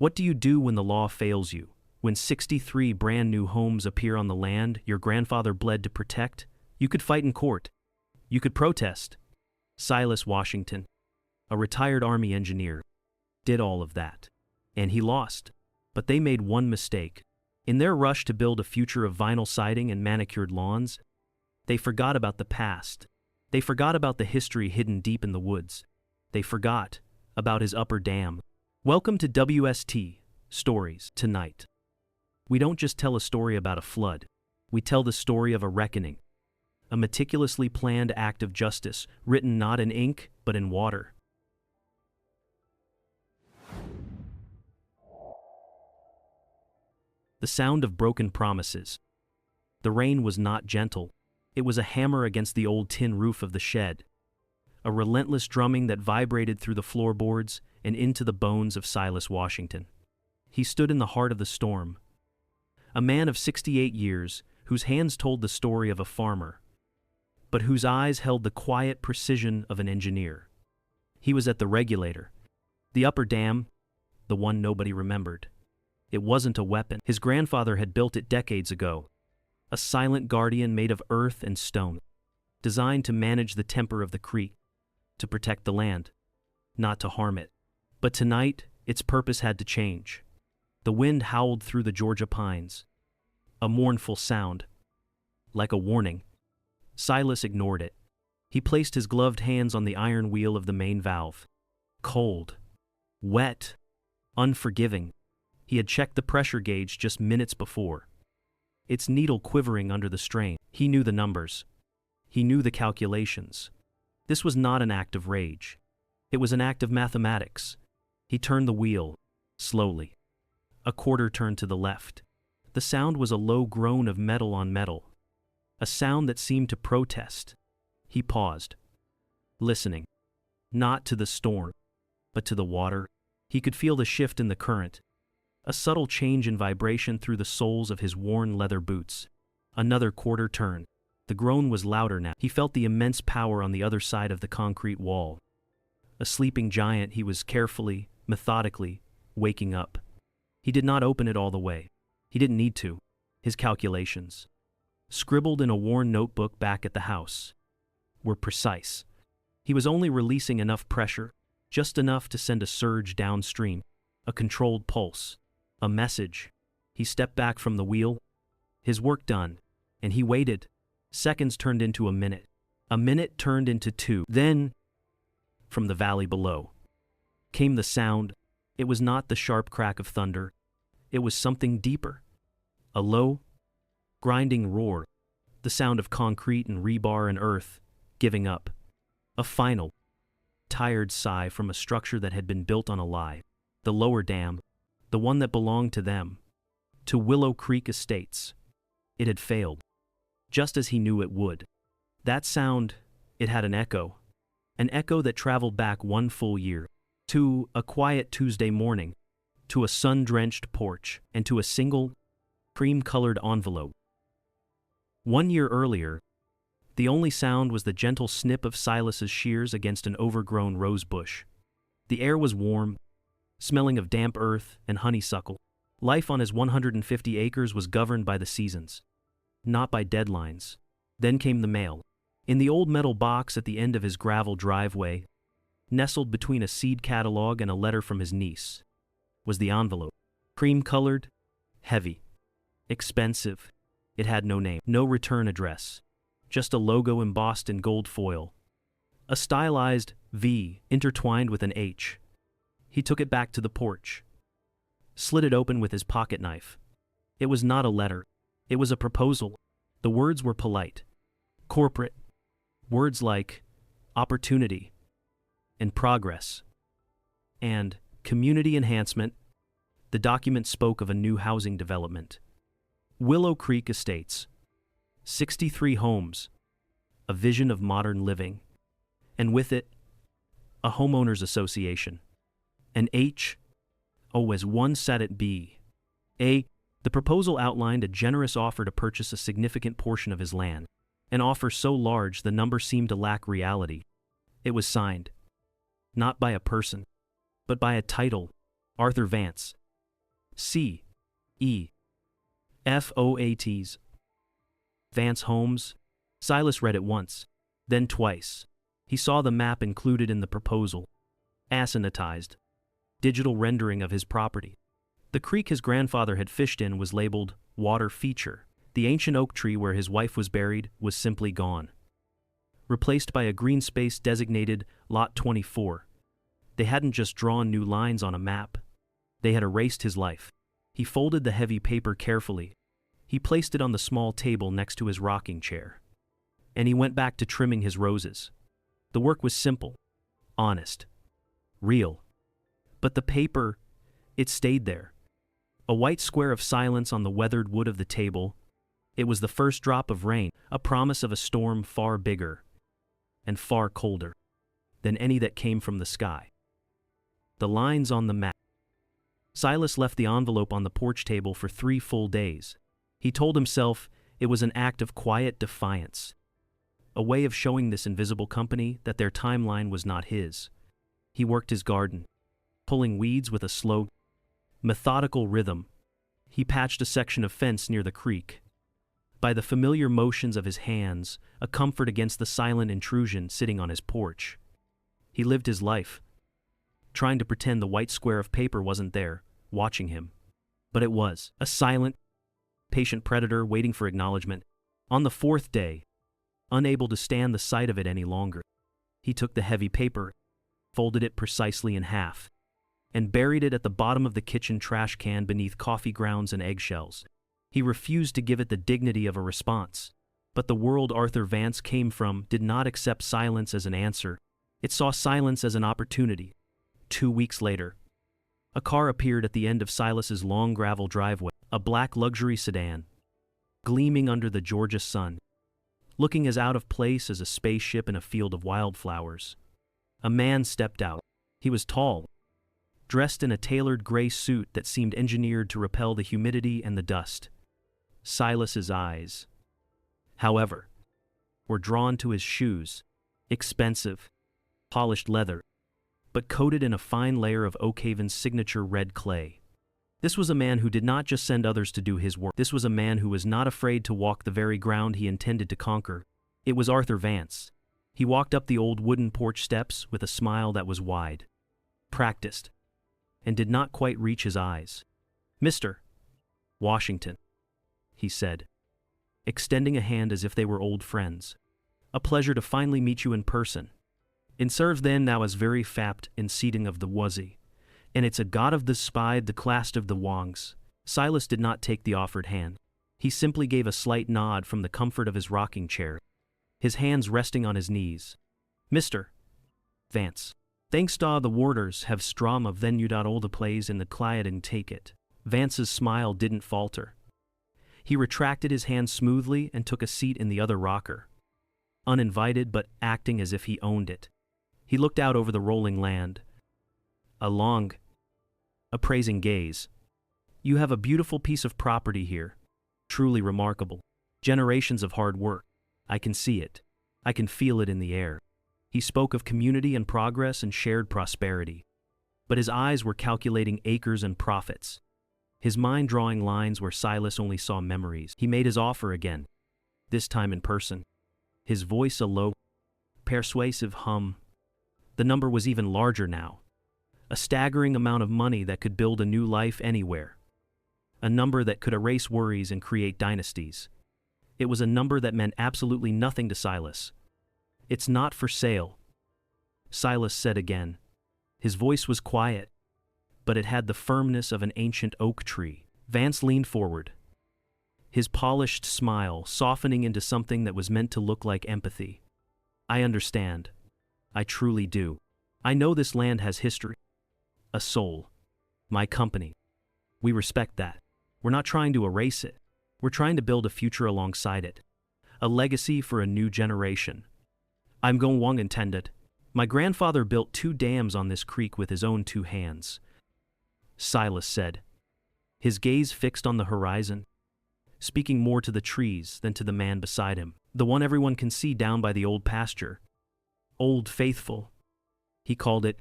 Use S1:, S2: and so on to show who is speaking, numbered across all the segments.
S1: What do you do when the law fails you? When 63 brand new homes appear on the land your grandfather bled to protect? You could fight in court. You could protest. Silas Washington, a retired Army engineer, did all of that. And he lost. But they made one mistake. In their rush to build a future of vinyl siding and manicured lawns, they forgot about the past. They forgot about the history hidden deep in the woods. They forgot about his upper dam. Welcome to WST Stories tonight. We don't just tell a story about a flood. We tell the story of a reckoning. A meticulously planned act of justice, written not in ink, but in water. The sound of broken promises. The rain was not gentle. It was a hammer against the old tin roof of the shed. A relentless drumming that vibrated through the floorboards and into the bones of Silas Washington. He stood in the heart of the storm. A man of 68 years, whose hands told the story of a farmer, but whose eyes held the quiet precision of an engineer. He was at the regulator. The upper dam, the one nobody remembered. It wasn't a weapon. His grandfather had built it decades ago. A silent guardian made of earth and stone, designed to manage the temper of the creek, to protect the land, not to harm it. But tonight, its purpose had to change. The wind howled through the Georgia pines. A mournful sound, like a warning. Silas ignored it. He placed his gloved hands on the iron wheel of the main valve. Cold, wet, unforgiving. He had checked the pressure gauge just minutes before. Its needle quivering under the strain. He knew the numbers. He knew the calculations. This was not an act of rage. It was an act of mathematics. He turned the wheel, slowly. A quarter turned to the left. The sound was a low groan of metal on metal. A sound that seemed to protest. He paused, listening. Not to the storm, but to the water. He could feel the shift in the current. A subtle change in vibration through the soles of his worn leather boots. Another quarter turn. The groan was louder now. He felt the immense power on the other side of the concrete wall. A sleeping giant, he was carefully, methodically, waking up. He did not open it all the way. He didn't need to. His calculations, scribbled in a worn notebook back at the house, were precise. He was only releasing enough pressure, just enough to send a surge downstream, a controlled pulse, a message. He stepped back from the wheel, his work done, and he waited. Seconds turned into a minute. A minute turned into two. Then, from the valley below, came the sound. It was not the sharp crack of thunder. It was something deeper. A low, grinding roar. The sound of concrete and rebar and earth giving up. A final, tired sigh from a structure that had been built on a lie. The lower dam, the one that belonged to them, to Willow Creek Estates. It had failed, just as he knew it would. That sound, it had an echo that traveled back one full year, to a quiet Tuesday morning, to a sun-drenched porch, and to a single, cream-colored envelope. 1 year earlier, the only sound was the gentle snip of Silas's shears against an overgrown rose bush. The air was warm, smelling of damp earth and honeysuckle. Life on his 150 acres was governed by the seasons, not by deadlines. Then came the mail. In the old metal box at the end of his gravel driveway, nestled between a seed catalog and a letter from his niece, was the envelope. Cream-colored, heavy, expensive. It had no name, no return address, just a logo embossed in gold foil. A stylized V intertwined with an H. He took it back to the porch, slid it open with his pocket knife. It was not a letter. It was a proposal. The words were polite, corporate. Words like opportunity and progress and community enhancement. The document spoke of a new housing development. Willow Creek Estates, 63 homes, a vision of modern living, and with it, a homeowners association. An HOA as one sat at B. The proposal outlined a generous offer to purchase a significant portion of his land, an offer so large the number seemed to lack reality. It was signed, not by a person, but by a title, Arthur Vance, C. E. FOATs. Vance Homes. Silas read it once, then twice. He saw the map included in the proposal. Asynetized. Digital rendering of his property. The creek his grandfather had fished in was labeled Water Feature. The ancient oak tree where his wife was buried was simply gone. Replaced by a green space designated Lot 24. They hadn't just drawn new lines on a map. They had erased his life. He folded the heavy paper carefully. He placed it on the small table next to his rocking chair. And he went back to trimming his roses. The work was simple, honest, real. But the paper, it stayed there. A white square of silence on the weathered wood of the table. It was the first drop of rain, a promise of a storm far bigger and far colder than any that came from the sky. The lines on the map. Silas left the envelope on the porch table for 3 full days. He told himself it was an act of quiet defiance, a way of showing this invisible company that their timeline was not his. He worked his garden, pulling weeds with a slow, methodical rhythm. He patched a section of fence near the creek. By the familiar motions of his hands, a comfort against the silent intrusion sitting on his porch. He lived his life, trying to pretend the white square of paper wasn't there, watching him. But it was, a silent, patient predator waiting for acknowledgement. On the 4th day, unable to stand the sight of it any longer, he took the heavy paper, folded it precisely in half, and buried it at the bottom of the kitchen trash can beneath coffee grounds and eggshells. He refused to give it the dignity of a response. But the world Arthur Vance came from did not accept silence as an answer. It saw silence as an opportunity. 2 weeks later, a car appeared at the end of Silas's long gravel driveway, a black luxury sedan, gleaming under the Georgia sun, looking as out of place as a spaceship in a field of wildflowers. A man stepped out. He was tall, dressed in a tailored gray suit that seemed engineered to repel the humidity and the dust. Silas's eyes, however, were drawn to his shoes, expensive, polished leather, but coated in a fine layer of Oakhaven's signature red clay. This was a man who did not just send others to do his work. This was a man who was not afraid to walk the very ground he intended to conquer. It was Arthur Vance. He walked up the old wooden porch steps with a smile that was wide, practiced, and did not quite reach his eyes. "Mr. Washington," he said, extending a hand as if they were old friends. "A pleasure to finally meet you in person. In serves then thou as very fapt in seating of the wuzzy, and it's a god of the spide the clast of the wongs." Silas did not take the offered hand. He simply gave a slight nod from the comfort of his rocking chair, his hands resting on his knees. "Mr. Vance, thanks to the warders have strom of then you dot all the plays in the client and take it." Vance's smile didn't falter. He retracted his hand smoothly and took a seat in the other rocker, uninvited but acting as if he owned it. He looked out over the rolling land. A long, appraising gaze. "You have a beautiful piece of property here. Truly remarkable. Generations of hard work. I can see it. I can feel it in the air." He spoke of community and progress and shared prosperity. But his eyes were calculating acres and profits. His mind drawing lines where Silas only saw memories. He made his offer again, this time in person. His voice a low, persuasive hum. The number was even larger now. A staggering amount of money that could build a new life anywhere. A number that could erase worries and create dynasties. It was a number that meant absolutely nothing to Silas. "It's not for sale," Silas said again. His voice was quiet, but it had the firmness of an ancient oak tree. Vance leaned forward, his polished smile softening into something that was meant to look like empathy. "I understand. I truly do. I know this land has history, a soul. My company. We respect that. We're not trying to erase it. We're trying to build a future alongside it. A legacy for a new generation. I'm going Wong intended. My grandfather built 2 dams on this creek with his own 2 hands," Silas said, his gaze fixed on the horizon, speaking more to the trees than to the man beside him. "The one everyone can see down by the old pasture. Old Faithful," he called it.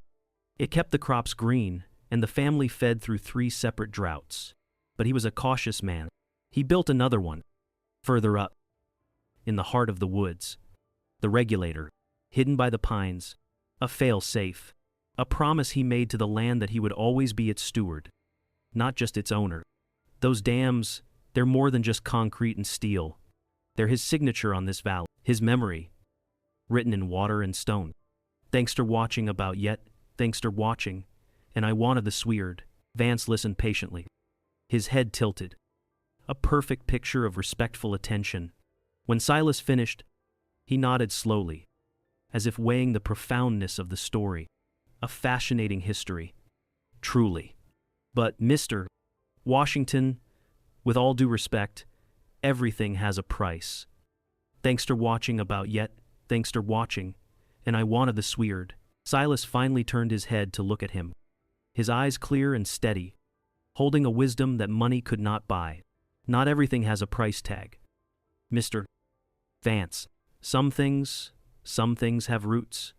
S1: "It kept the crops green, and the family fed through 3 separate droughts. But he was a cautious man. He built another one, further up, in the heart of the woods. The regulator, hidden by the pines, a fail-safe, a promise he made to the land that he would always be its steward, not just its owner. Those dams, they're more than just concrete and steel. They're his signature on this valley, his memory, written in water and stone. Thanks for watching about yet, thanks for watching, and I wanted the Sweard. Vance listened patiently, his head tilted. A perfect picture of respectful attention. When Silas finished, he nodded slowly, as if weighing the profoundness of the story. A fascinating history, truly. But, Mr. Washington, with all due respect, everything has a price. Thanks for watching about yet, thanks for watching, and I wanted the Sweard. Silas finally turned his head to look at him, his eyes clear and steady, holding a wisdom that money could not buy. Not everything has a price tag, Mr. Vance. Some things have roots.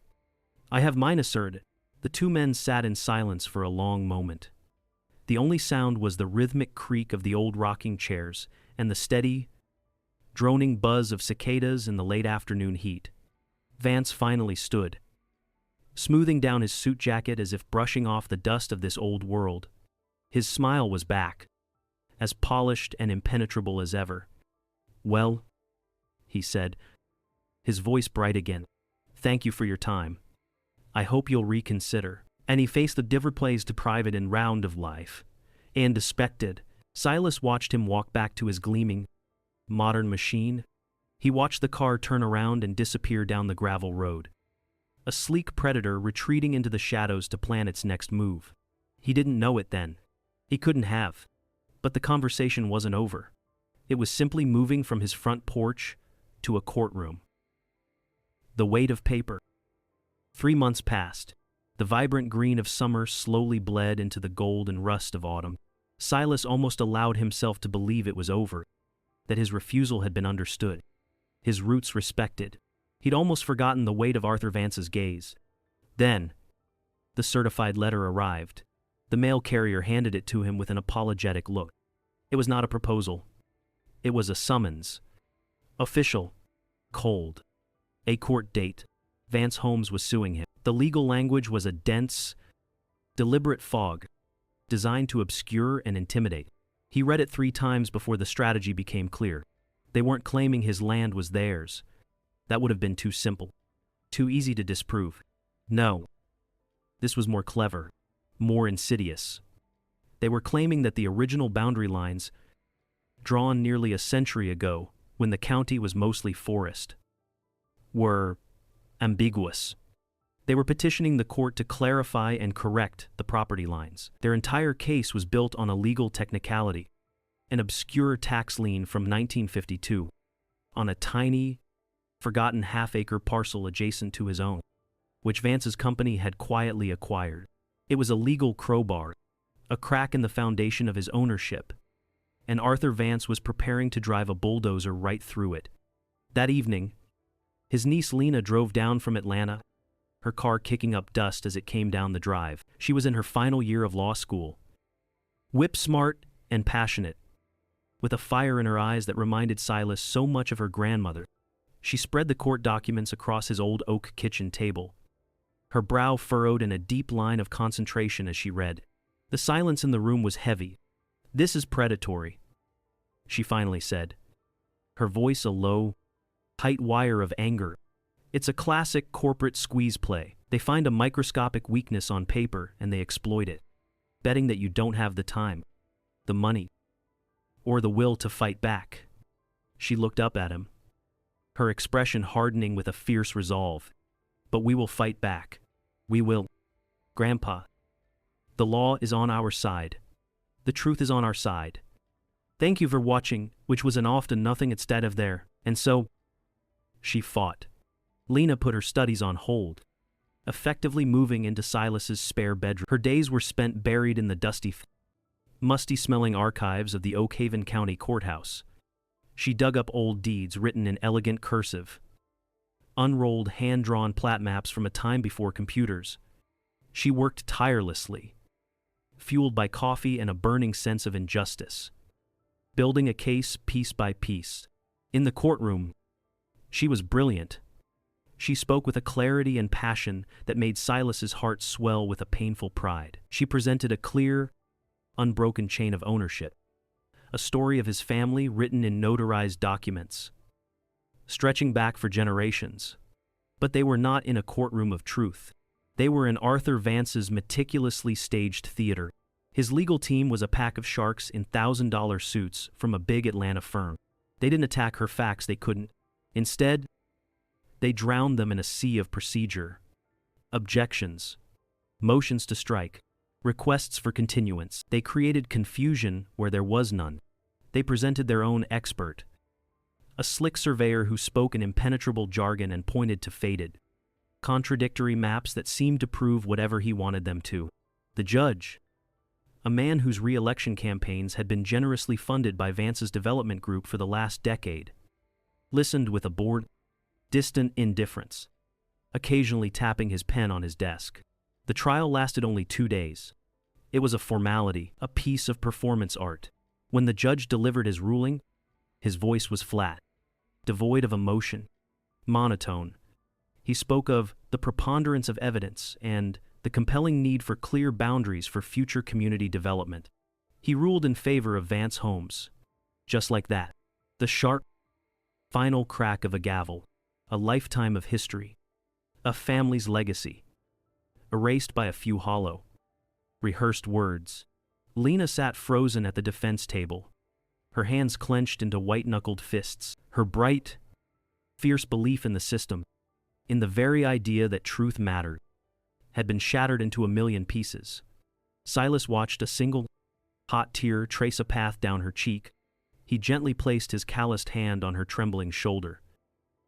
S1: I have mine asserted. The 2 men sat in silence for a long moment. The only sound was the rhythmic creak of the old rocking chairs and the steady, droning buzz of cicadas in the late afternoon heat. Vance finally stood, smoothing down his suit jacket as if brushing off the dust of this old world. His smile was back, as polished and impenetrable as ever. Well, he said, his voice bright again. Thank you for your time. I hope you'll reconsider. And he faced the diverplays to private and round of life. And expected, Silas watched him walk back to his gleaming, modern machine. He watched the car turn around and disappear down the gravel road. A sleek predator retreating into the shadows to plan its next move. He didn't know it then. He couldn't have. But the conversation wasn't over. It was simply moving from his front porch to a courtroom. The weight of paper. 3 months passed. The vibrant green of summer slowly bled into the gold and rust of autumn. Silas almost allowed himself to believe it was over, that his refusal had been understood, his roots respected. He'd almost forgotten the weight of Arthur Vance's gaze. Then, the certified letter arrived. The mail carrier handed it to him with an apologetic look. It was not a proposal. It was a summons. Official. Cold. A court date. Vance Holmes was suing him. The legal language was a dense, deliberate fog, designed to obscure and intimidate. He read it 3 times before the strategy became clear. They weren't claiming his land was theirs. That would have been too simple, too easy to disprove. No. This was more clever, more insidious. They were claiming that the original boundary lines, drawn nearly a century ago, when the county was mostly forest, were ambiguous. They were petitioning the court to clarify and correct the property lines. Their entire case was built on a legal technicality, an obscure tax lien from 1952, on a tiny, forgotten half-acre parcel adjacent to his own, which Vance's company had quietly acquired. It was a legal crowbar, a crack in the foundation of his ownership, and Arthur Vance was preparing to drive a bulldozer right through it. That evening, his niece Lena drove down from Atlanta, her car kicking up dust as it came down the drive. She was in her final year of law school, whip-smart and passionate, with a fire in her eyes that reminded Silas so much of her grandmother. She spread the court documents across his old oak kitchen table, her brow furrowed in a deep line of concentration as she read. The silence in the room was heavy. "This is predatory," she finally said, her voice a low, tight wire of anger. "It's a classic corporate squeeze play. They find a microscopic weakness on paper and they exploit it, betting that you don't have the time, the money, or the will to fight back." She looked up at him, her expression hardening with a fierce resolve. "But we will fight back. We will. Grandpa, the law is on our side. The truth is on our side. Thank you for watching," which was an often nothing instead of there. And so, she fought. Lena put her studies on hold, effectively moving into Silas's spare bedroom. Her days were spent buried in the dusty, musty-smelling archives of the Oak Haven County Courthouse. She dug up old deeds written in elegant cursive, unrolled hand-drawn plat maps from a time before computers. She worked tirelessly, fueled by coffee and a burning sense of injustice. Building a case piece by piece. In the courtroom, she was brilliant. She spoke with a clarity and passion that made Silas's heart swell with a painful pride. She presented a clear, unbroken chain of ownership. A story of his family written in notarized documents, stretching back for generations. But they were not in a courtroom of truth. They were in Arthur Vance's meticulously staged theater. His legal team was a pack of sharks in $1,000 suits from a big Atlanta firm. They didn't attack her facts, they couldn't. Instead, they drowned them in a sea of procedure. Objections, motions to strike, requests for continuance. They created confusion where there was none. They presented their own expert, a slick surveyor who spoke an impenetrable jargon and pointed to faded, contradictory maps that seemed to prove whatever he wanted them to. The judge, a man whose re-election campaigns had been generously funded by Vance's development group for the last decade, listened with a bored, distant indifference, occasionally tapping his pen on his desk. The trial lasted only 2 days. It was a formality, a piece of performance art. When the judge delivered his ruling, his voice was flat, devoid of emotion, monotone. He spoke of the preponderance of evidence and the compelling need for clear boundaries for future community development. He ruled in favor of Vance Homes. Just like that. The sharp, final crack of a gavel. A lifetime of history. A family's legacy. Erased by a few hollow, rehearsed words. Lena sat frozen at the defense table, her hands clenched into white-knuckled fists. Her bright, fierce belief in the system, in the very idea that truth mattered, had been shattered into a million pieces. Silas watched a single, hot tear trace a path down her cheek. He gently placed his calloused hand on her trembling shoulder.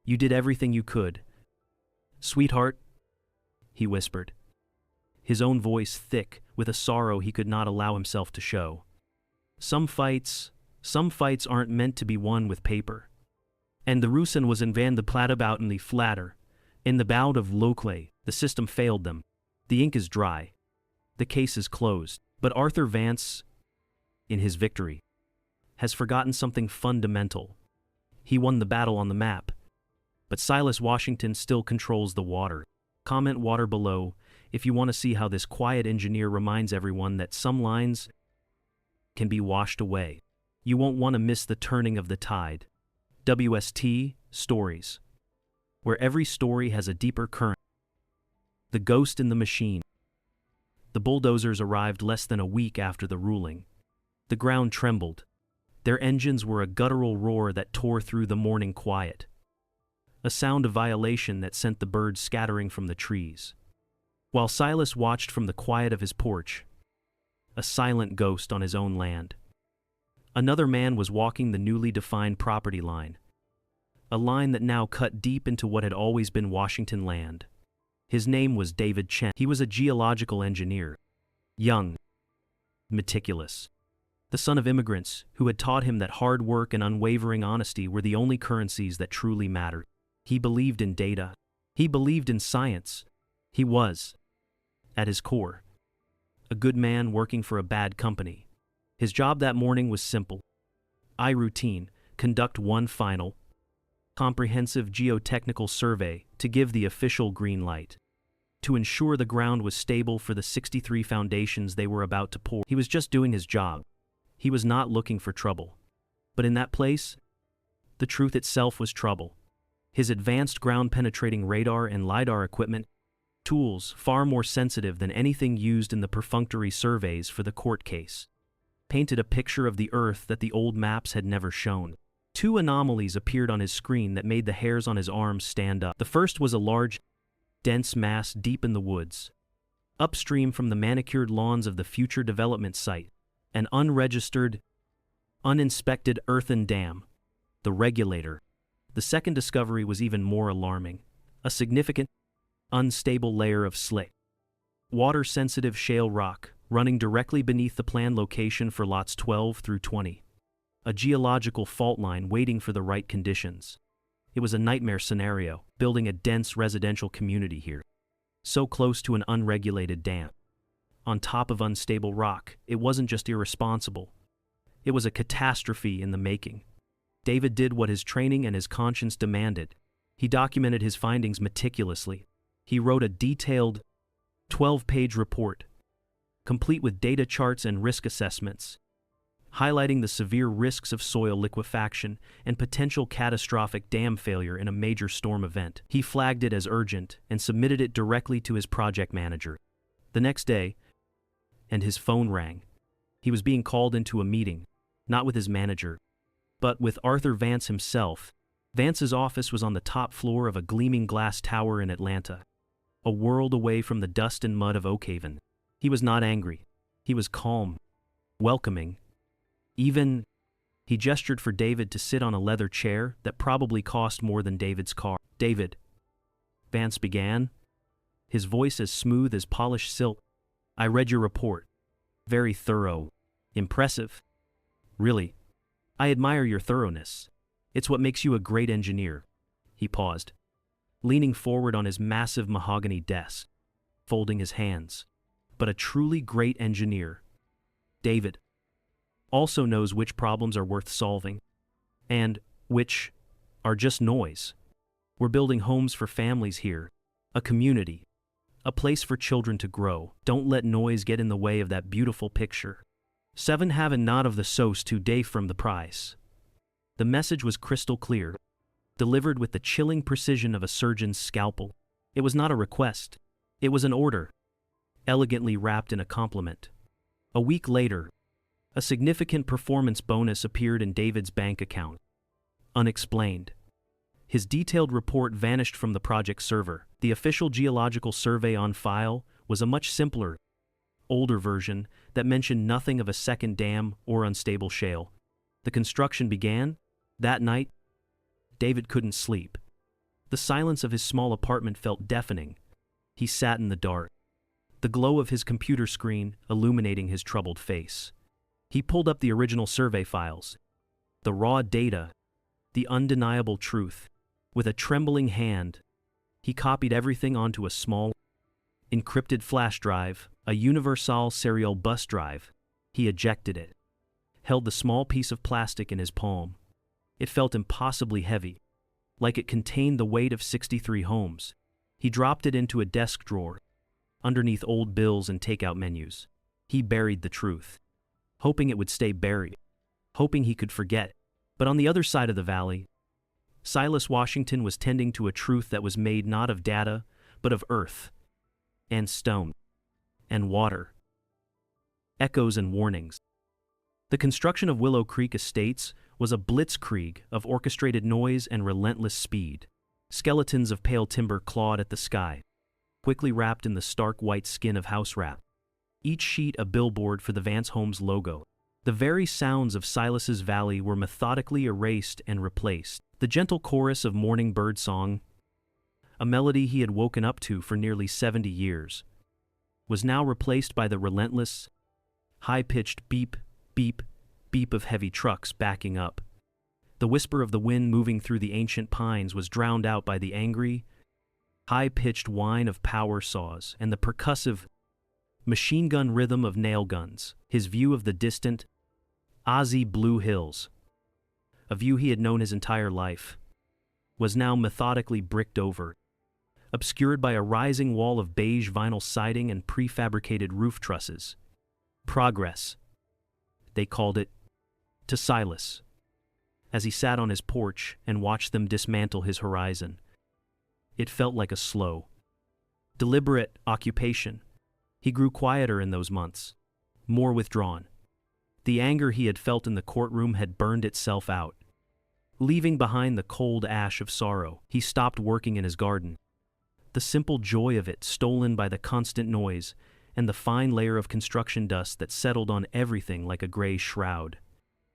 S1: "You did everything you could, sweetheart," he whispered, his own voice thick with a sorrow he could not allow himself to show. Some fights aren't meant to be won with paper. And the Rusen was in van de Plattebouten flatter. In the bout of Locle, the system failed them. The ink is dry. The case is closed. But Arthur Vance, in his victory, has forgotten something fundamental. He won the battle on the map. But Silas Washington still controls the water. Comment water below if you want to see how this quiet engineer reminds everyone that some lines can be washed away. You won't want to miss the turning of the tide. WST Stories, where every story has a deeper current. The Ghost in the Machine. The bulldozers arrived less than a week after the ruling. The ground trembled. Their engines were a guttural roar that tore through the morning quiet. A sound of violation that sent the birds scattering from the trees. While Silas watched from the quiet of his porch, a silent ghost on his own land. Another man was walking the newly defined property line, a line that now cut deep into what had always been Washington land. His name was David Chen. He was a geological engineer, young, meticulous, the son of immigrants who had taught him that hard work and unwavering honesty were the only currencies that truly mattered. He believed in data. He believed in science. He was, at his core, a good man working for a bad company. His job that morning was simple. Routine, conduct one final, comprehensive geotechnical survey to give the official green light, to ensure the ground was stable for the 63 foundations they were about to pour. He was just doing his job. He was not looking for trouble. But in that place, the truth itself was trouble. His advanced ground-penetrating radar and LiDAR equipment, tools far more sensitive than anything used in the perfunctory surveys for the court case, painted a picture of the Earth that the old maps had never shown. Two anomalies appeared on his screen that made the hairs on his arms stand up. The first was a large, dense mass deep in the woods, upstream from the manicured lawns of the future development site, an unregistered, uninspected earthen dam, the regulator. The second discovery was even more alarming, a significant, unstable layer of slick, water-sensitive shale rock running directly beneath the planned location for lots 12 through 20. A geological fault line waiting for the right conditions. It was a nightmare scenario, building a dense residential community here, so close to an unregulated dam. on top of unstable rock. It wasn't just irresponsible. It was a catastrophe in the making. David did what his training and his conscience demanded. He documented his findings meticulously. He wrote a detailed 12-page report, complete with data charts and risk assessments, highlighting the severe risks of soil liquefaction and potential catastrophic dam failure in a major storm event. He flagged it as urgent and submitted it directly to his project manager. The next day, and his phone rang. He was being called into a meeting, not with his manager, but with Arthur Vance himself. Vance's office was on the top floor of a gleaming glass tower in Atlanta, a world away from the dust and mud of Oakhaven. He was not angry. He was calm, welcoming. Even, he gestured for David to sit on a leather chair that probably cost more than David's car. "David," Vance began, his voice as smooth as polished silk. "I read your report. Very thorough. Impressive. Really. I admire your thoroughness. It's what makes you a great engineer." He paused, leaning forward on his massive mahogany desk, folding his hands. "But a truly great engineer, David, also knows which problems are worth solving, and which are just noise. We're building homes for families here, a community, a place for children to grow. Don't let noise get in the way of that beautiful picture. Seven have and not of the sauce today from the price." The message was crystal clear, delivered with the chilling precision of a surgeon's scalpel. It was not a request. It was an order, elegantly wrapped in a compliment. A week later, a significant performance bonus appeared in David's bank account. Unexplained. His detailed report vanished from the project server. The official geological survey on file was a much simpler, older version that mentioned nothing of a second dam or unstable shale. The construction began. That night, David couldn't sleep. The silence of his small apartment felt deafening. He sat in the dark, the glow of his computer screen illuminating his troubled face. He pulled up the original survey files, the raw data, the undeniable truth. With a trembling hand, he copied everything onto a small, encrypted flash drive, a universal serial bus drive. He ejected it, held the small piece of plastic in his palm. It felt impossibly heavy, like it contained the weight of 63 homes. He dropped it into a desk drawer, underneath old bills and takeout menus. He buried the truth, hoping it would stay buried, hoping he could forget. But on the other side of the valley, Silas Washington was tending to a truth that was made not of data, but of earth, and stone, and water. Echoes and warnings. The construction of Willow Creek Estates was a blitzkrieg of orchestrated noise and relentless speed. Skeletons of pale timber clawed at the sky, quickly wrapped in the stark white skin of house wrap. Each sheet a billboard for the Vance Homes logo. The very sounds of Silas's valley were methodically erased and replaced. The gentle chorus of morning bird song, a melody he had woken up to for nearly 70 years, was now replaced by the relentless, high-pitched beep, beep, beep of heavy trucks backing up. The whisper of the wind moving through the ancient pines was drowned out by the angry, high-pitched whine of power saws and the percussive, machine gun rhythm of nail guns. His view of the distant, Aussie blue hills, a view he had known his entire life, was now methodically bricked over, obscured by a rising wall of beige vinyl siding and prefabricated roof trusses. Progress, they called it, to Silas, as he sat on his porch and watched them dismantle his horizon. It felt like a slow, deliberate occupation. He grew quieter in those months, more withdrawn. The anger he had felt in the courtroom had burned itself out, leaving behind the cold ash of sorrow. He stopped working in his garden, the simple joy of it stolen by the constant noise and the fine layer of construction dust that settled on everything like a gray shroud.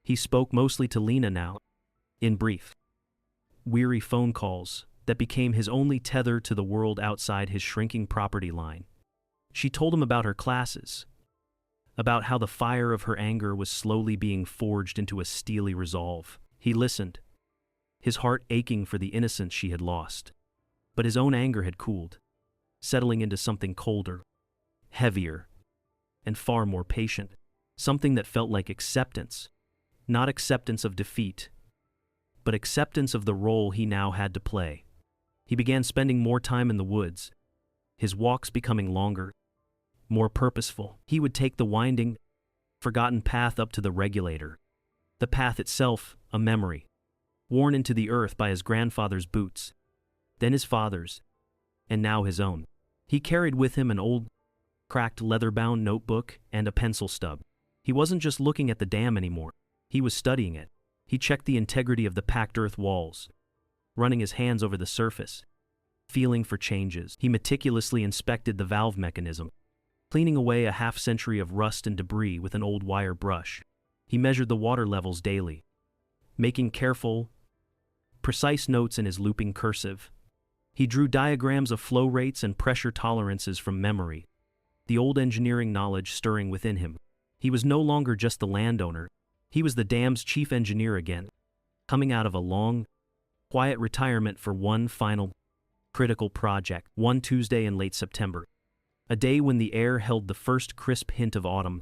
S1: He spoke mostly to Lena now, in brief, weary phone calls that became his only tether to the world outside his shrinking property line. She told him about her classes, about how the fire of her anger was slowly being forged into a steely resolve. He listened, his heart aching for the innocence she had lost. But his own anger had cooled, settling into something colder, heavier, and far more patient. Something that felt like acceptance. Not acceptance of defeat, but acceptance of the role he now had to play. He began spending more time in the woods, his walks becoming longer, more purposeful. He would take the winding, forgotten path up to the regulator. The path itself, a memory, worn into the earth by his grandfather's boots, then his father's, and now his own. He carried with him an old, cracked leather-bound notebook and a pencil stub. He wasn't just looking at the dam anymore. He was studying it. He checked the integrity of the packed earth walls, running his hands over the surface, feeling for changes. He meticulously inspected the valve mechanism, cleaning away a half-century of rust and debris with an old wire brush. He measured the water levels daily, making careful, precise notes in his looping cursive. He drew diagrams of flow rates and pressure tolerances from memory, the old engineering knowledge stirring within him. He was no longer just the landowner. He was the dam's chief engineer again, coming out of a long, quiet retirement for one final, critical project. One Tuesday in late September, a day when the air held the first crisp hint of autumn,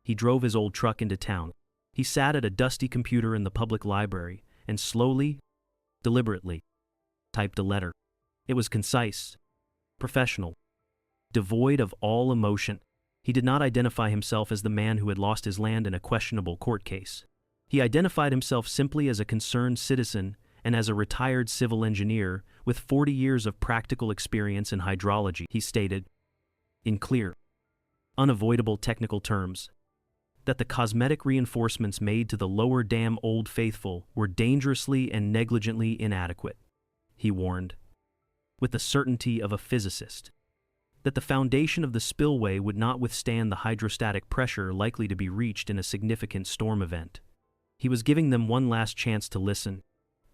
S1: he drove his old truck into town. He sat at a dusty computer in the public library and slowly, deliberately, typed a letter. It was concise, professional, devoid of all emotion. He did not identify himself as the man who had lost his land in a questionable court case. He identified himself simply as a concerned citizen and as a retired civil engineer with 40 years of practical experience in hydrology. He stated, in clear, unavoidable technical terms, that the cosmetic reinforcements made to the lower dam Old Faithful were dangerously and negligently inadequate. He warned, with the certainty of a physicist, that the foundation of the spillway would not withstand the hydrostatic pressure likely to be reached in a significant storm event. He was giving them one last chance to listen,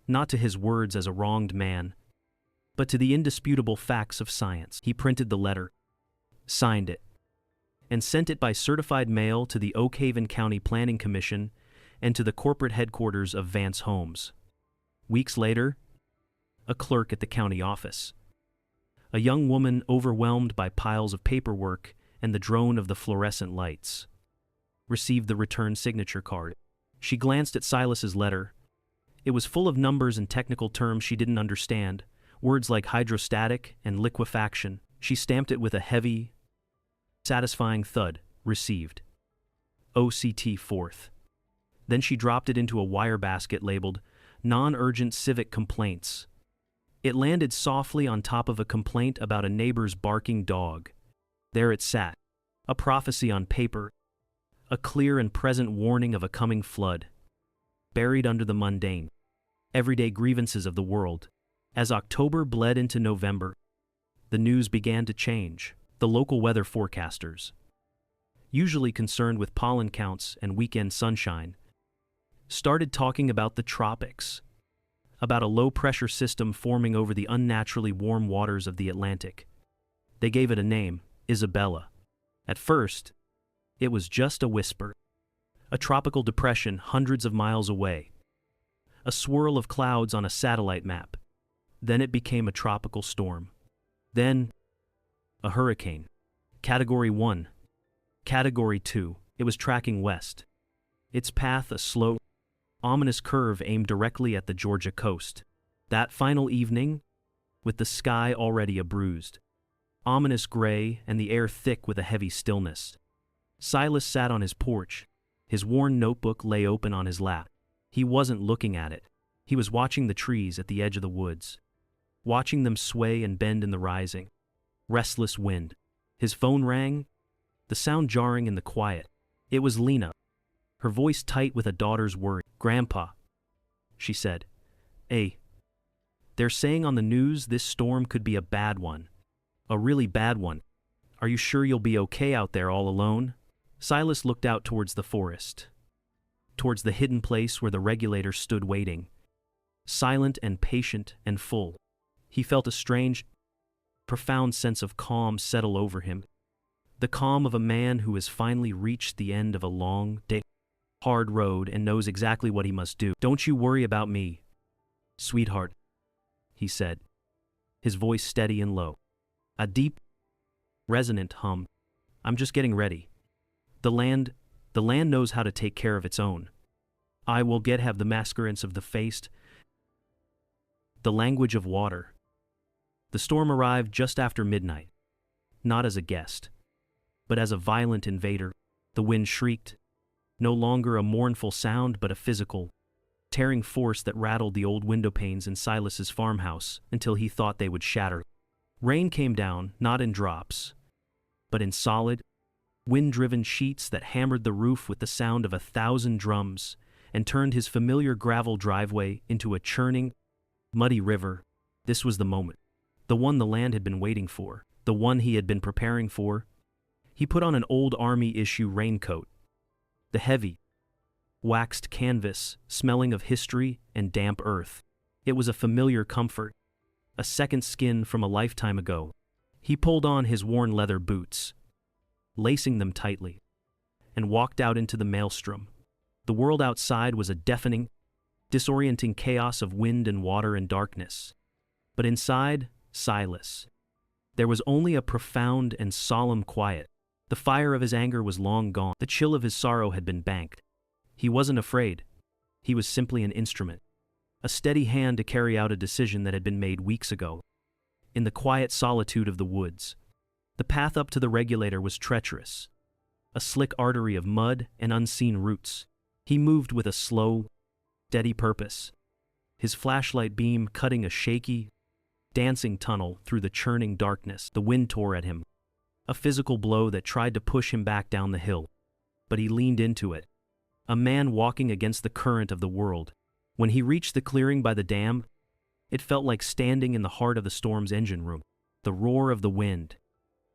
S1: not to his words as a wronged man, but to the indisputable facts of science. He printed the letter, signed it, and sent it by certified mail to the Oak Haven County Planning Commission and to the corporate headquarters of Vance Homes. Weeks later, a clerk at the county office, a young woman overwhelmed by piles of paperwork and the drone of the fluorescent lights, received the return signature card. She glanced at Silas's letter. It was full of numbers and technical terms she didn't understand, words like hydrostatic and liquefaction. She stamped it with a heavy, satisfying thud. Received. OCT 4th. Then she dropped it into a wire basket labeled Non-Urgent Civic Complaints. It landed softly on top of a complaint about a neighbor's barking dog. There it sat, a prophecy on paper, a clear and present warning of a coming flood, buried under the mundane, everyday grievances of the world. As October bled into November, the news began to change. The local weather forecasters, usually concerned with pollen counts and weekend sunshine, started talking about the tropics, about a low-pressure system forming over the unnaturally warm waters of the Atlantic. They gave it a name, Isabella. At first, it was just a whisper, a tropical depression hundreds of miles away, a swirl of clouds on a satellite map. Then it became a tropical storm. Then, a hurricane. Category 1. Category 2. It was tracking west. Its path a slow, ominous curve aimed directly at the Georgia coast. That final evening, with the sky already a bruised, ominous gray and the air thick with a heavy stillness, Silas sat on his porch. His worn notebook lay open on his lap. He wasn't looking at it. He was watching the trees at the edge of the woods, watching them sway and bend in the rising, restless wind. His phone rang, the sound jarring in the quiet. It was Lena, her voice tight with a daughter's worry. "Grandpa," she said, they're saying on the news this storm could be a bad one. A really bad one. Are you sure you'll be okay out there all alone?" Silas looked out towards the forest, towards the hidden place where the regulator stood waiting, silent and patient and full. He felt a strange, profound sense of calm settle over him, the calm of a man who has finally reached the end of a long, hard road and knows exactly what he must do. "Don't you worry about me, sweetheart," he said, his voice steady and low. A deep, resonant hum. "I'm just getting ready. The land knows how to take care of its own. I will get have the masquerades of the faced, the language of water. The storm arrived just after midnight, not as a guest, but as a violent invader. The wind shrieked, no longer a mournful sound but a physical, tearing force that rattled the old window panes in Silas's farmhouse until he thought they would shatter. Rain came down, not in drops, but in solid, wind-driven sheets that hammered the roof with the sound of 1,000 drums and turned his familiar gravel driveway into a churning, muddy river. This was the moment. The one the land had been waiting for. The one he had been preparing for. He put on an old army-issue raincoat. The heavy, waxed canvas, smelling of history and damp earth. It was a familiar comfort, a second skin from a lifetime ago. He pulled on his worn leather boots, lacing them tightly, and walked out into the maelstrom. The world outside was a deafening, disorienting chaos of wind and water and darkness. But inside, Silas, there was only a profound and solemn quiet. The fire of his anger was long gone. The chill of his sorrow had been banked. He wasn't afraid. He was simply an instrument, a steady hand to carry out a decision that had been made weeks ago. In the quiet solitude of the woods, the path up to the regulator was treacherous, a slick artery of mud and unseen roots. He moved with a slow, steady purpose, his flashlight beam cutting a shaky, dancing tunnel through the churning darkness. The wind tore at him, a physical blow that tried to push him back down the hill. But he leaned into it, a man walking against the current of the world. When he reached the clearing by the dam, it felt like standing in the heart of the storm's engine room. The roar of the wind,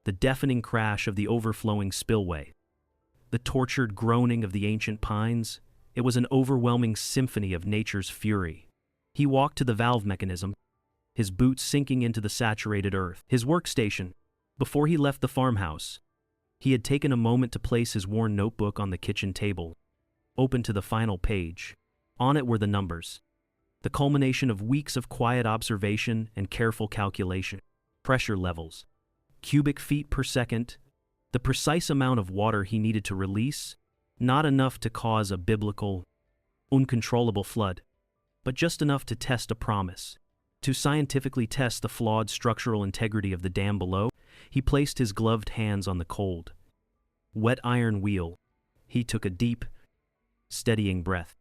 S1: the deafening crash of the overflowing spillway, the tortured groaning of the ancient pines. It was an overwhelming symphony of nature's fury. He walked to the valve mechanism, his boots sinking into the saturated earth. His workstation. Before he left the farmhouse, he had taken a moment to place his worn notebook on the kitchen table, open to the final page. On it were the numbers, the culmination of weeks of quiet observation and careful calculation. Pressure levels, cubic feet per second, the precise amount of water he needed to release, not enough to cause a biblical, uncontrollable flood, but just enough to test a promise. To scientifically test the flawed structural integrity of the dam below, he placed his gloved hands on the cold, wet iron wheel. He took a deep, steadying breath,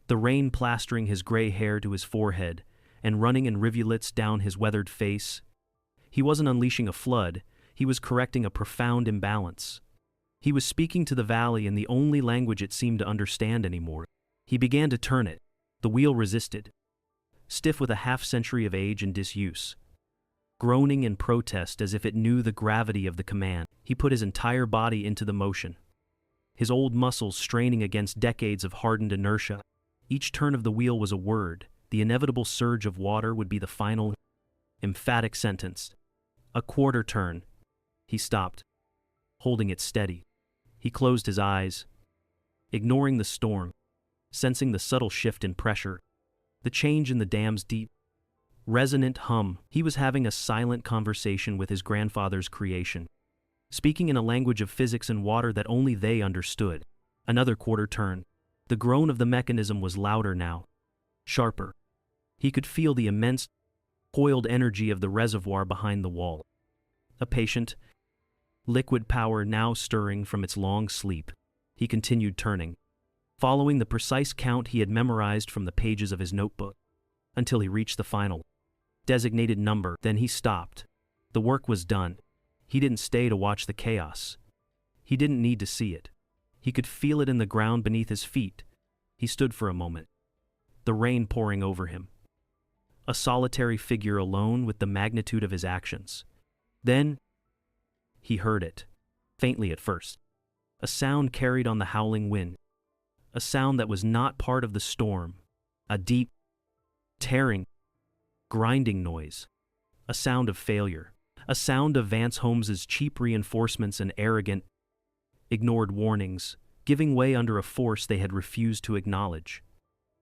S1: the rain plastering his gray hair to his forehead and running in rivulets down his weathered face. He wasn't unleashing a flood, he was correcting a profound imbalance. He was speaking to the valley in the only language it seemed to understand anymore. He began to turn it. The wheel resisted, stiff with a half-century of age and disuse, groaning in protest as if it knew the gravity of the command. He put his entire body into the motion, his old muscles straining against decades of hardened inertia. Each turn of the wheel was a word. The inevitable surge of water would be the final, emphatic sentence. A quarter turn. He stopped, holding it steady. He closed his eyes, ignoring the storm, sensing the subtle shift in pressure, the change in the dam's deep, resonant hum. He was having a silent conversation with his grandfather's creation, speaking in a language of physics and water that only they understood. Another quarter turn. The groan of the mechanism was louder now, sharper. He could feel the immense, coiled energy of the reservoir behind the wall. A patient, liquid power now stirring from its long sleep. He continued turning, following the precise count he had memorized from the pages of his notebook, until he reached the final, designated number. Then he stopped. The work was done. He didn't stay to watch the chaos. He didn't need to see it. He could feel it in the ground beneath his feet. He stood for a moment, the rain pouring over him, a solitary figure alone with the magnitude of his actions. Then he heard it, faintly at first, a sound carried on the howling wind, a sound that was not part of the storm, a deep, tearing, grinding noise, a sound of failure, a sound of Vance Holmes's cheap reinforcements and arrogant, ignored warnings, giving way under a force they had refused to acknowledge.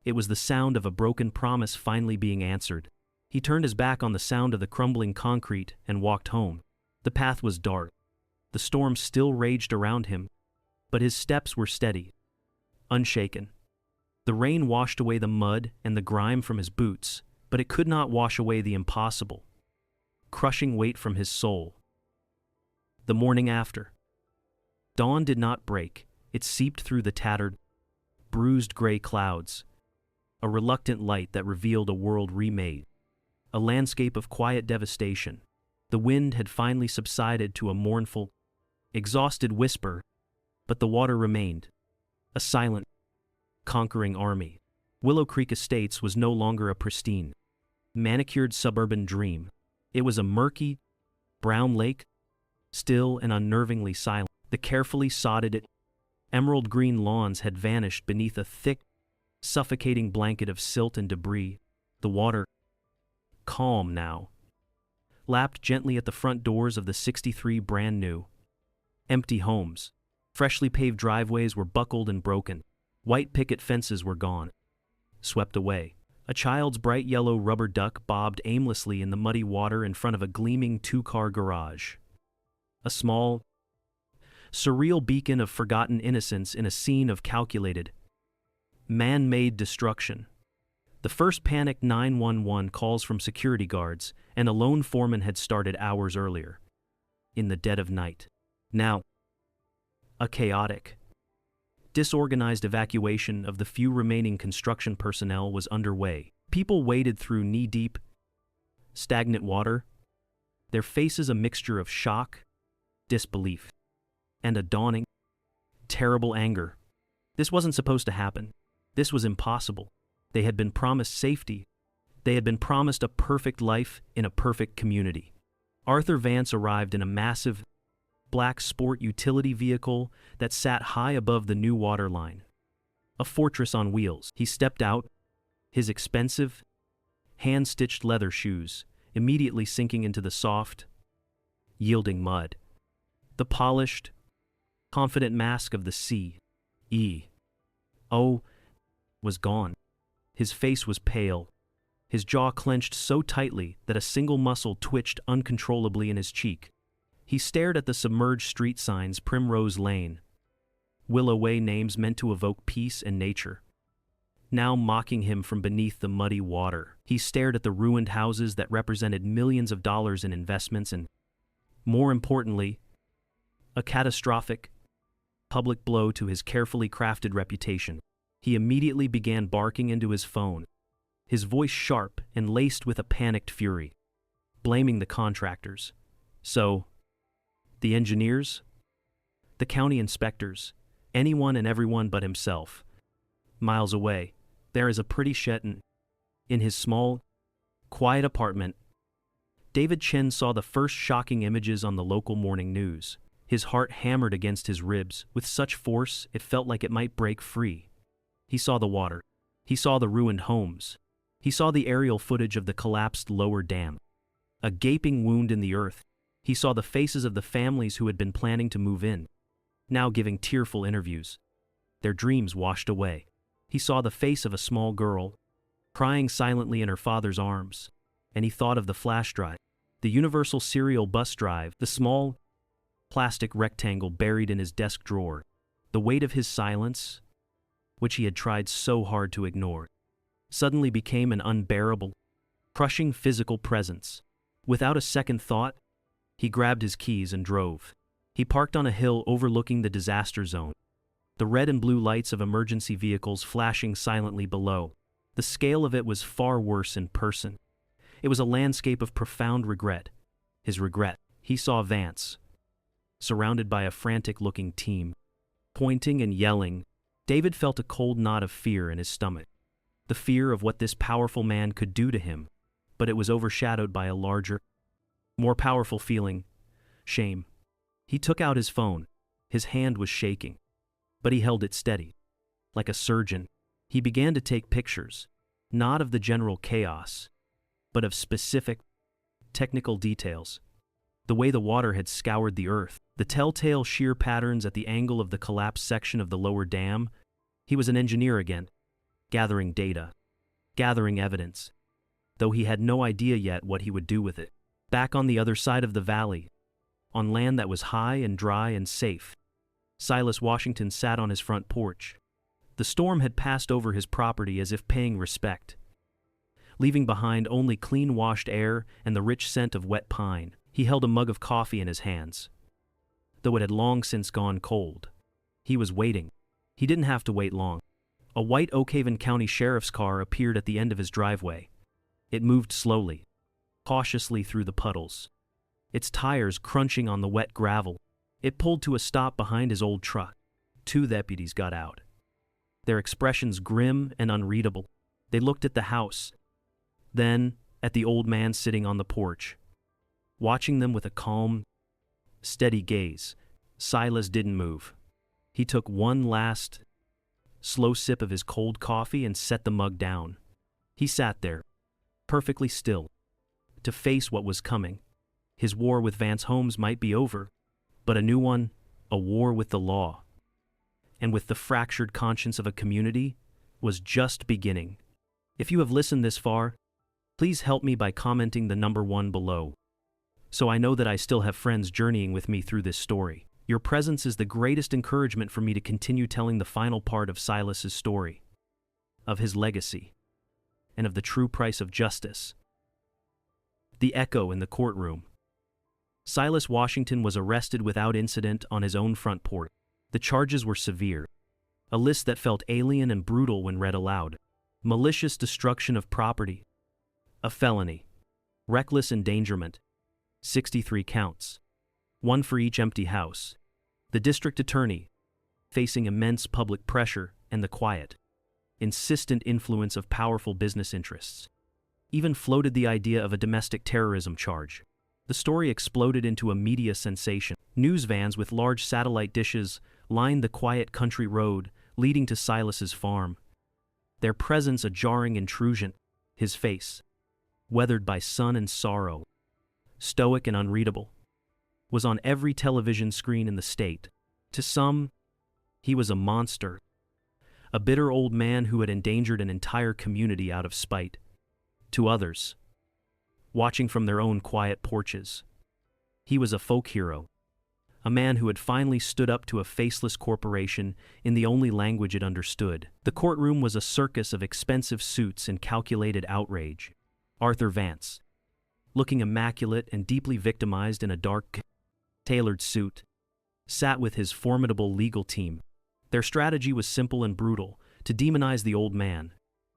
S1: It was the sound of a broken promise finally being answered. He turned his back on the sound of the crumbling concrete and walked home. The path was dark. The storm still raged around him, But his steps were steady, unshaken. The rain washed away the mud and the grime from his boots, but it could not wash away the impossible, crushing weight from his soul. The morning after. Dawn did not break. It seeped through the tattered, bruised gray clouds, a reluctant light that revealed a world remade, a landscape of quiet devastation. The wind had finally subsided to a mournful, exhausted whisper, but the water remained, a silent, conquering army. Willow Creek Estates was no longer a pristine, manicured suburban dream. It was a murky, brown lake, still and unnervingly silent. The carefully sodded, emerald green lawns had vanished beneath a thick, suffocating blanket of silt and debris. The water, calm now, lapped gently at the front doors of the 63 brand-new, empty homes. Freshly paved driveways were buckled and broken. White picket fences were gone, swept away. A child's bright yellow rubber duck bobbed aimlessly in the muddy water in front of a gleaming two-car garage. A small, surreal beacon of forgotten innocence in a scene of calculated, man-made destruction. The first panicked 911 calls from security guards, and a lone foreman had started hours earlier, in the dead of night. Now, a chaotic, disorganized evacuation of the few remaining construction personnel was underway. People waded through knee-deep, stagnant water, their faces a mixture of shock, disbelief, and a dawning, terrible anger. This wasn't supposed to happen. This was impossible. They had been promised safety. They had been promised a perfect life in a perfect community. Arthur Vance arrived in a massive, black sport utility vehicle that sat high above the new water line. A fortress on wheels. He stepped out, his expensive, hand-stitched leather shoes immediately sinking into the soft, yielding mud. The polished, confident mask of the CEO was gone. His face was pale, his jaw clenched so tightly that a single muscle twitched uncontrollably in his cheek. He stared at the submerged street signs, Primrose Lane, Willow Way, names meant to evoke peace and nature, now mocking him from beneath the muddy water. He stared at the ruined houses that represented millions of dollars in investments and, more importantly, a catastrophic, public blow to his carefully crafted reputation. He immediately began barking into his phone, his voice sharp and laced with a panicked fury, blaming the contractors. So, the engineers, the county inspectors, anyone and everyone but himself. Miles away, there is a pretty shed in his small, quiet apartment. David Chen saw the first shocking images on the local morning news. His heart hammered against his ribs with such force it felt like it might break free. He saw the water. He saw the ruined homes. He saw the aerial footage of the collapsed lower dam, a gaping wound in the earth. He saw the faces of the families who had been planning to move in, now giving tearful interviews, their dreams washed away. He saw the face of a small girl, crying silently in her father's arms, and he thought of the flash drive, the universal serial bus drive, the small, plastic rectangle buried in his desk drawer. The weight of his silence, which he had tried so hard to ignore, suddenly became an unbearable, crushing physical presence. Without a second thought, he grabbed his keys and drove. He parked on a hill overlooking the disaster zone, the red and blue lights of emergency vehicles flashing silently below. The scale of it was far worse in person. It was a landscape of profound regret. His regret. He saw Vance, surrounded by a frantic-looking team, pointing and yelling. David felt a cold knot of fear in his stomach. The fear of what this powerful man could do to him, but it was overshadowed by a larger, more powerful feeling, shame. He took out his phone. His hand was shaking, but he held it steady. Like a surgeon, he began to take pictures, not of the general chaos, but of specific, technical details. The way the water had scoured the earth, the telltale shear patterns at the angle of the collapsed section of the lower dam. He was an engineer again, gathering data, gathering evidence, though he had no idea yet what he would do with it. Back on the other side of the valley, on land that was high and dry and safe, Silas Washington sat on his front porch. The storm had passed over his property as if paying respect, leaving behind only clean-washed air and the rich scent of wet pine. He held a mug of coffee in his hands, though it had long since gone cold. He was waiting. He didn't have to wait long. A white Oakhaven County Sheriff's car appeared at the end of his driveway. It moved slowly, cautiously through the puddles, its tires crunching on the wet gravel. It pulled to a stop behind his old truck. 2 deputies got out, their expressions grim and unreadable. They looked at the house, then at the old man sitting on the porch, watching them with a calm, steady gaze. Silas didn't move. He took one last, slow sip of his cold coffee and set the mug down. He sat there, perfectly still, to face what was coming. His war with Vance Holmes might be over, but a new one, a war with the law, and with the fractured conscience of a community, was just beginning. If you have listened this far, please help me by commenting the number 1 below, so I know that I still have friends journeying with me through this story. Your presence is the greatest encouragement for me to continue telling the final part of Silas's story, of his legacy, and of the true price of justice. The echo in the courtroom. Silas Washington was arrested without incident on his own front porch. The charges were severe, a list that felt alien and brutal when read aloud. Malicious destruction of property, a felony, reckless endangerment, 63 counts, 1 for each empty house. The district attorney, facing immense public pressure and the quiet, insistent influence of powerful business interests, even floated the idea of a domestic terrorism charge. The story exploded into a media sensation. News vans with large satellite dishes lined the quiet country road leading to Silas's farm, their presence a jarring intrusion. His face, weathered by sun and sorrow, stoic and unreadable, was on every television screen in the state. To some, he was a monster, a bitter old man who had endangered an entire community out of spite. To others, watching from their own quiet porches, he was a folk hero, a man who had finally stood up to a faceless corporation in the only language it understood. The courtroom was a circus of expensive suits and calculated outrage. Arthur Vance, looking immaculate and deeply victimized in a dark, tailored suit, sat with his formidable legal team. Their strategy was simple and brutal: to demonize the old man.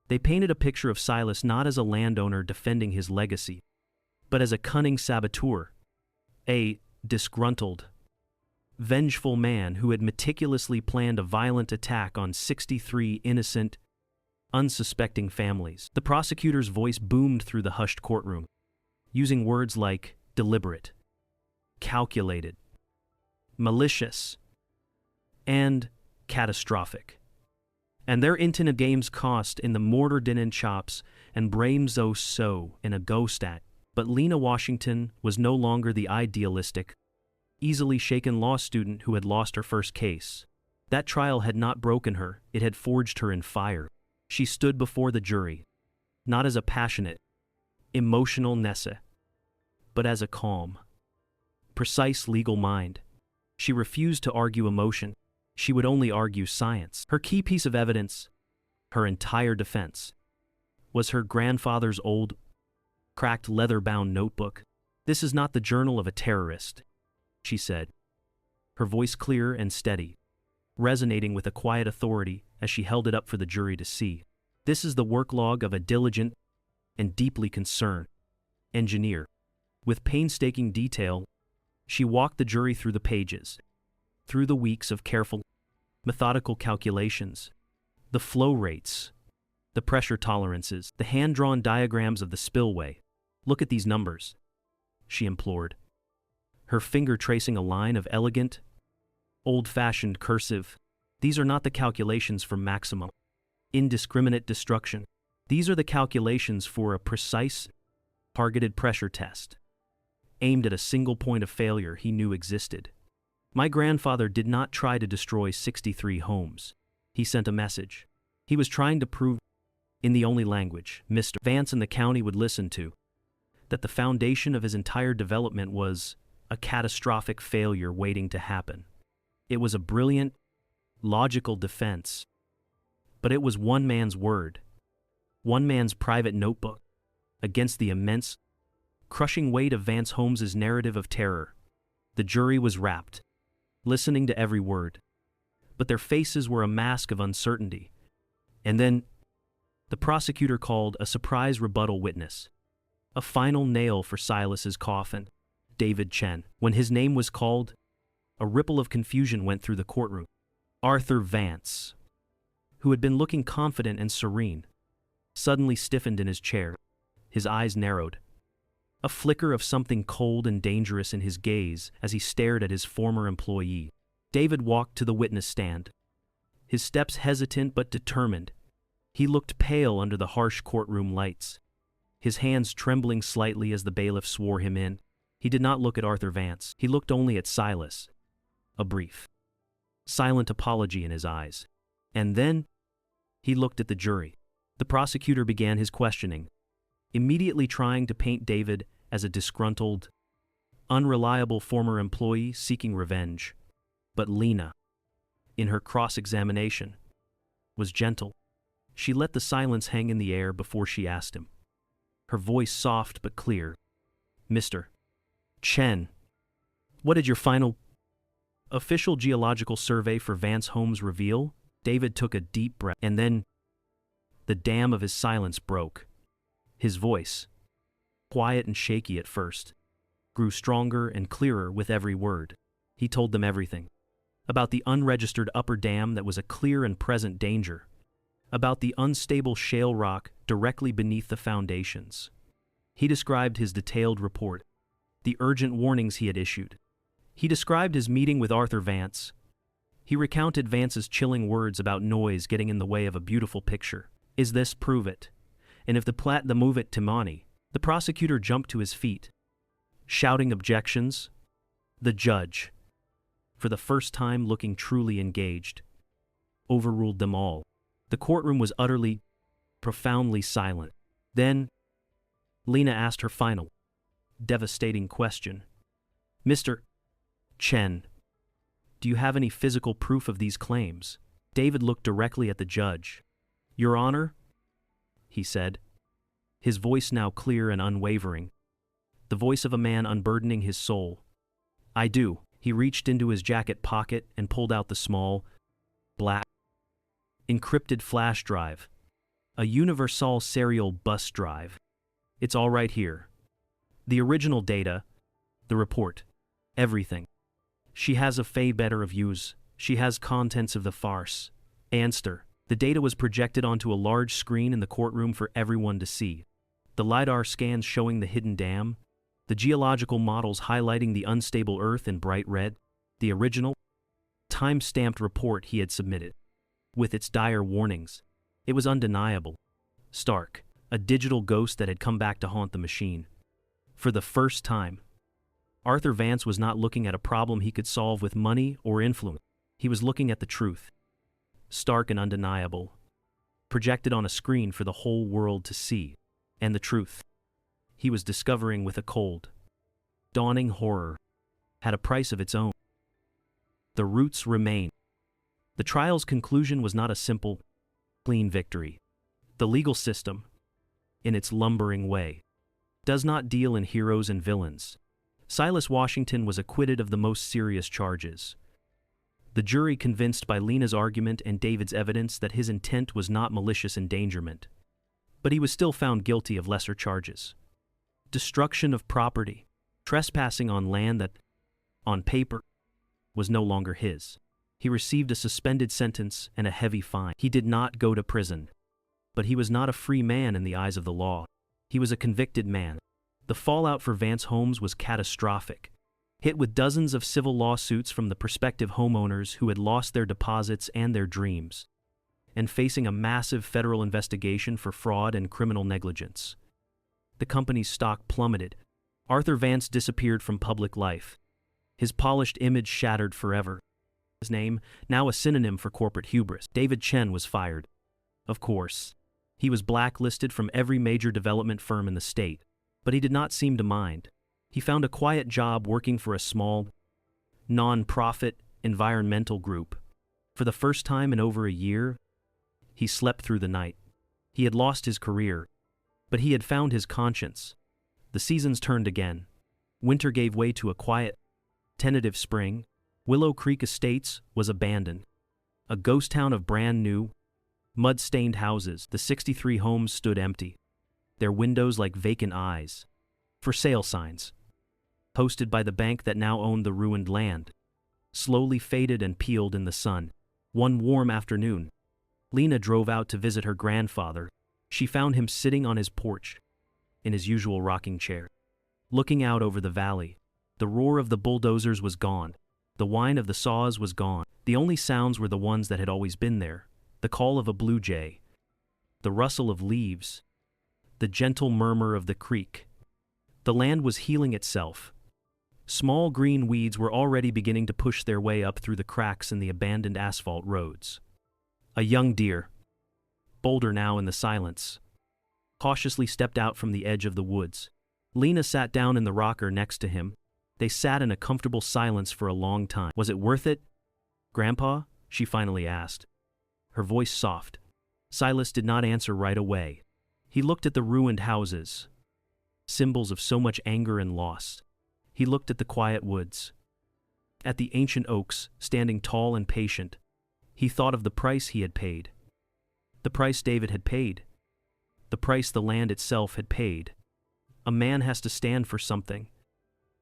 S1: They painted a picture of Silas not as a landowner defending his legacy, but as a cunning saboteur, a disgruntled, vengeful man who had meticulously planned a violent attack on 63 innocent, unsuspecting families. The prosecutor's voice boomed through the hushed courtroom, using words like deliberate, calculated, malicious, and catastrophic. And their intent of games cost in the mortar din and chops and brames so in a ghost at. But Lena Washington was no longer the idealistic, easily shaken law student who had lost her first case. That trial had not broken her, it had forged her in fire. She stood before the jury, not as a passionate, emotional Nessa, but as a calm, precise legal mind. She refused to argue emotion. She would only argue science. Her key piece of evidence, her entire defense, was her grandfather's old, cracked leather-bound notebook. "This is not the journal of a terrorist," she said, her voice clear and steady, resonating with a quiet authority as she held it up for the jury to see. "This is the work log of a diligent and deeply concerned engineer." With painstaking detail, she walked the jury through the pages, through the weeks of careful, methodical calculations, the flow rates, the pressure tolerances, the hand-drawn diagrams of the spillway. "Look at these numbers," she implored, her finger tracing a line of elegant, old-fashioned cursive. "These are not the calculations for maximum, indiscriminate destruction. These are the calculations for a precise, targeted pressure test, aimed at a single point of failure he knew existed. My grandfather did not try to destroy 63 homes. He sent a message. He was trying to prove, in the only language Mr. Vance and the county would listen to, that the foundation of his entire development was a catastrophic failure waiting to happen. It was a brilliant, logical defense. But it was one man's word, one man's private notebook, against the immense, crushing weight of Vance Holmes's narrative of terror. The jury was rapt, listening to every word. But their faces were a mask of uncertainty. And then, the prosecutor called a surprise rebuttal witness, a final nail for Silas's coffin, David Chen. When his name was called, a ripple of confusion went through the courtroom. Arthur Vance, who had been looking confident and serene, suddenly stiffened in his chair. His eyes narrowed, a flicker of something cold and dangerous in his gaze as he stared at his former employee. David walked to the witness stand, his steps hesitant but determined. He looked pale under the harsh courtroom lights, his hands trembling slightly as the bailiff swore him in. He did not look at Arthur Vance. He looked only at Silas, a brief, silent apology in his eyes. And then, he looked at the jury. The prosecutor began his questioning, immediately trying to paint David as a disgruntled, unreliable former employee seeking revenge. But Lena, in her cross-examination, was gentle. She let the silence hang in the air before she asked him, her voice soft but clear. Mr. Chen, what did your final official geological survey for Vance Holmes reveal? David took a deep breath, and then the dam of his silence broke. His voice, quiet and shaky at first, grew stronger and clearer with every word. He told them everything. About the unregistered upper dam that was a clear and present danger. About the unstable shale rock directly beneath the foundations. He described his detailed report, the urgent warnings he had issued. He described his meeting with Arthur Vance. He recounted Vance's chilling words about noise getting in the way of a beautiful picture. Is this prove it? And if the move it to money. The prosecutor jumped to his feet, shouting objections. The judge, for the first time looking truly engaged, overruled them all. The courtroom was utterly, profoundly silent. Then, Lena asked her final, devastating question. Mr. Chen, do you have any physical proof of these claims? David looked directly at the judge. Your Honor, he said, his voice now clear and unwavering, the voice of a man unburdening his soul. I do. He reached into his jacket pocket and pulled out the small, black, encrypted flash drive, a universal serial bus drive. It's all right here. The original data, the report, everything. She has a fay better of use. She has contents of the farce. Answer. The data was projected onto a large screen in the courtroom for everyone to see. The LiDAR scans showing the hidden dam, the geological models highlighting the unstable earth in bright red, the original, time-stamped report he had submitted, with its dire warnings. It was undeniable. Stark, a digital ghost that had come back to haunt the machine. For the first time, Arthur Vance was not looking at a problem he could solve with money or influence. He was looking at the truth. Stark and undeniable, projected on a screen for the whole world to see. And the truth, he was discovering with a cold, dawning horror, had a price of its own. The roots remain. The trial's conclusion was not a simple, clean victory. The legal system, in its lumbering way, does not deal in heroes and villains. Silas Washington was acquitted of the most serious charges. The jury, convinced by Lena's argument and David's evidence that his intent was not malicious endangerment, but he was still found guilty of lesser charges. Destruction of property, trespassing on land that, on paper, was no longer his. He received a suspended sentence and a heavy fine. He did not go to prison, but he was not a free man in the eyes of the law. He was a convicted man. The fallout for Vance Holmes was catastrophic. Hit with dozens of civil lawsuits from the prospective homeowners who had lost their deposits and their dreams, and facing a massive federal investigation for fraud and criminal negligence. The company's stock plummeted. Arthur Vance disappeared from public life, his polished image shattered forever. His name, now a synonym for corporate hubris. David Chen was fired. Of course, he was blacklisted from every major development firm in the state, but he did not seem to mind. He found a quiet job working for a small, non-profit environmental group. For the first time in over a year, he slept through the night. He had lost his career, but he had found his conscience. The seasons turned again. Winter gave way to a quiet, tentative spring. Willow Creek Estates was abandoned. A ghost town of brand new, mud-stained houses. The 63 homes stood empty, their windows like vacant eyes. For sale signs, posted by the bank that now owned the ruined land, slowly faded and peeled in the sun. One warm afternoon, Lena drove out to visit her grandfather. She found him sitting on his porch, in his usual rocking chair, looking out over the valley. The roar of the bulldozers was gone. The whine of the saws was gone. The only sounds were the ones that had always been there: the call of a blue jay, the rustle of leaves, the gentle murmur of the creek. The land was healing itself. Small green weeds were already beginning to push their way up through the cracks in the abandoned asphalt roads. A young deer, bolder now in the silence, cautiously stepped out from the edge of the woods. Lena sat down in the rocker next to him. They sat in a comfortable silence for a long time. "Was it worth it, Grandpa?" she finally asked, her voice soft. Silas did not answer right away. He looked at the ruined houses, symbols of so much anger and loss. He looked at the quiet woods, at the ancient oaks standing tall and patient. He thought of the price he had paid, the price David had paid, the price the land itself had paid. "A man has to stand for something,"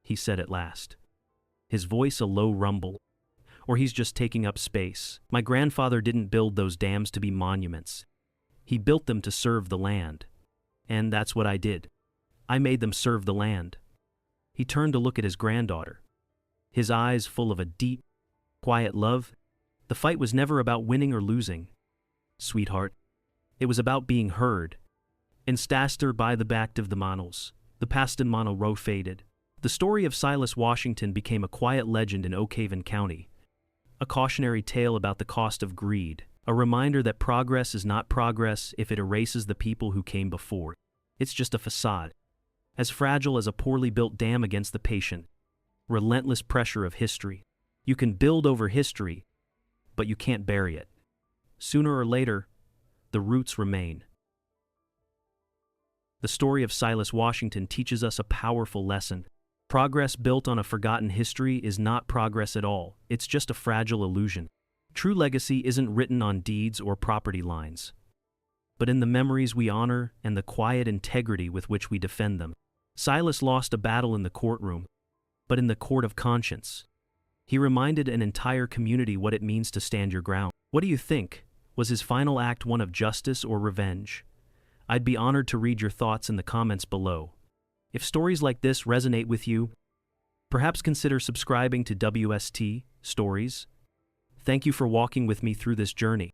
S1: he said at last, his voice a low rumble. "Or he's just taking up space. My grandfather didn't build those dams to be monuments. He built them to serve the land. And that's what I did. I made them serve the land." He turned to look at his granddaughter, his eyes full of a deep, quiet love. "The fight was never about winning or losing, sweetheart. It was about being heard." And Staster by the back of the Manos, the Paston Mono row faded. The story of Silas Washington became a quiet legend in Oak Haven County, a cautionary tale about the cost of greed, a reminder that progress is not progress if it erases the people who came before. It's just a facade, as fragile as a poorly built dam against the patient, relentless pressure of history. You can build over history, but you can't bury it. Sooner or later, the roots remain. The story of Silas Washington teaches us a powerful lesson. Progress built on a forgotten history is not progress at all. It's just a fragile illusion. True legacy isn't written on deeds or property lines, but in the memories we honor and the quiet integrity with which we defend them. Silas lost a battle in the courtroom, but in the court of conscience, he reminded an entire community what it means to stand your ground. What do you think? Was his final act one of justice or revenge? I'd be honored to read your thoughts in the comments below. If stories like this resonate with you, perhaps consider subscribing to WST Stories. Thank you for walking with me through this journey.